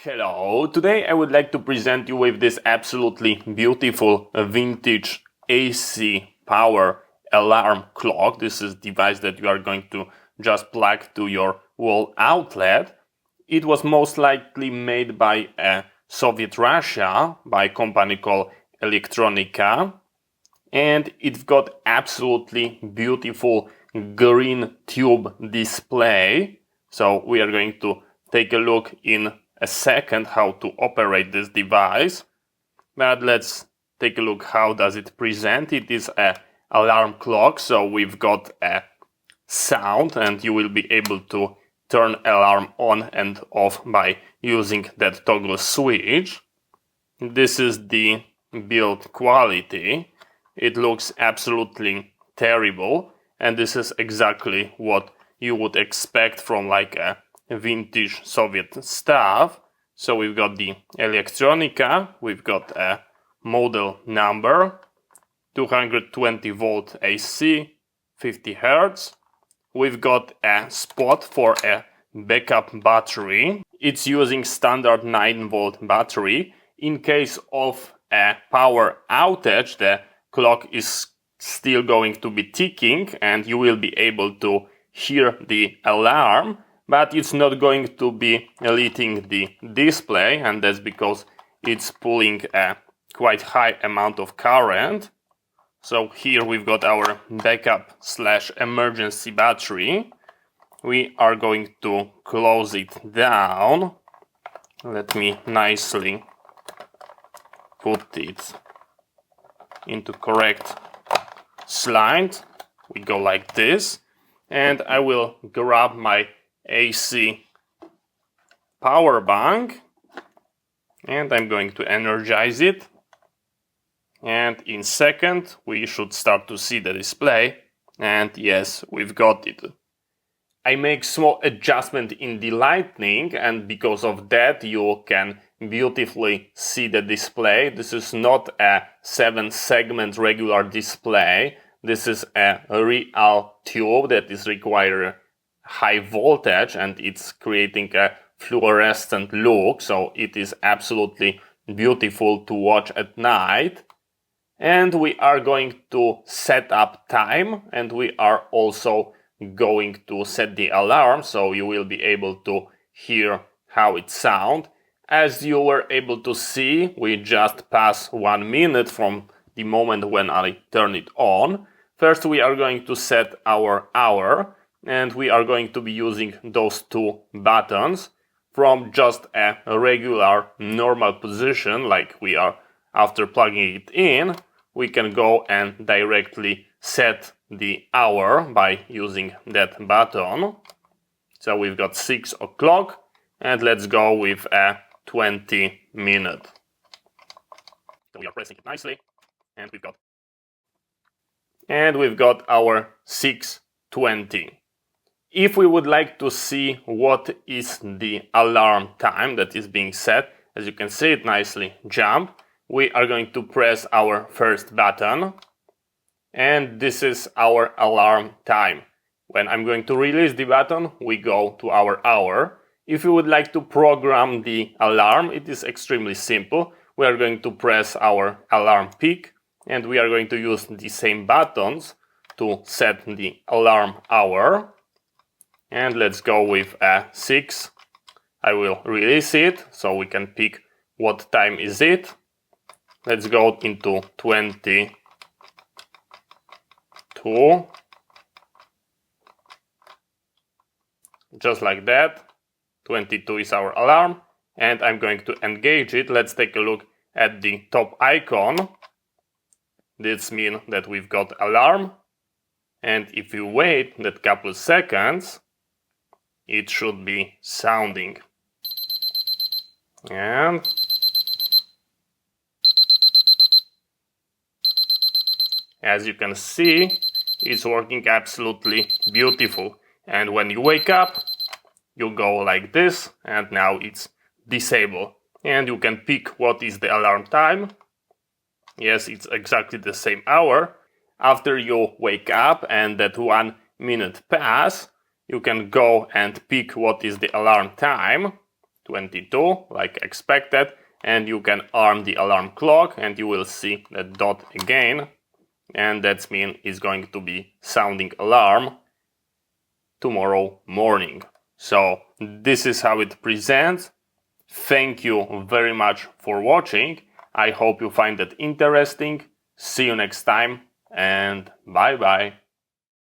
Hello, today I would like to present you with this absolutely beautiful vintage AC power alarm clock. This is a device that you are going to just plug to your wall outlet. It was most likely made by Soviet Russia by a company called ELEKTRONIKA, and it's got absolutely beautiful green tube display. So we are going to take a look in a second how to operate this device, but let's take a look how does it present. It is an alarm clock, so we've got a sound and you will be able to turn alarm on and off by using that toggle switch. This is the build quality. It looks absolutely terrible, and this is exactly what you would expect from like a vintage Soviet stuff. So we've got the Electronica, we've got a model number, 220 volt AC, 50 Hz. We've got a spot for a backup battery. It's using standard 9 volt battery. In case of a power outage, the clock is still going to be ticking and you will be able to hear the alarm, but it's not going to be lighting the display, and that's because it's pulling a quite high amount of current. So here we've got our backup / emergency battery. We are going to close it down. Let me nicely put it into correct slide. We go like this, and I will grab my AC power bank and I'm going to energize it, and in second we should start to see the display, and yes, we've got it. I make small adjustment in the lighting, and because of that you can beautifully see the display. This is not a 7-segment regular display. This is a real tube that is require high voltage, and it's creating a fluorescent look, so it is absolutely beautiful to watch at night. And we are going to set up time, and we are also going to set the alarm, so you will be able to hear how it sounds. As you were able to see, we just passed 1 minute from the moment when I turn it on. First we are going to set our hour, and we are going to be using those two buttons. From just a regular normal position like we are after plugging it in, we can go and directly set the hour by using that button. So we've got 6 o'clock, and let's go with a 20 minute. So we are pressing it nicely, and we've got our 6:20. If we would like to see what is the alarm time that is being set, as you can see it nicely jump, we are going to press our first button, and this is our alarm time. When I'm going to release the button, we go to our hour. If you would like to program the alarm, it is extremely simple. We are going to press our alarm peak, and we are going to use the same buttons to set the alarm hour. And let's go with a 6. I will release it so we can pick what time is it. Let's go into 22. Just like that. 22 is our alarm, and I'm going to engage it. Let's take a look at the top icon. This means that we've got alarm, and if you wait that couple seconds, it should be sounding. And as you can see, it's working absolutely beautiful. And when you wake up, you go like this, and now it's disabled. And you can pick what is the alarm time. Yes, it's exactly the same hour. After you wake up and that 1 minute pass, you can go and pick what is the alarm time. 22 like expected, and you can arm the alarm clock and you will see the dot again, and that means it's going to be sounding alarm tomorrow morning. So this is how it presents. Thank you very much for watching. I hope you find it interesting. See you next time and bye bye.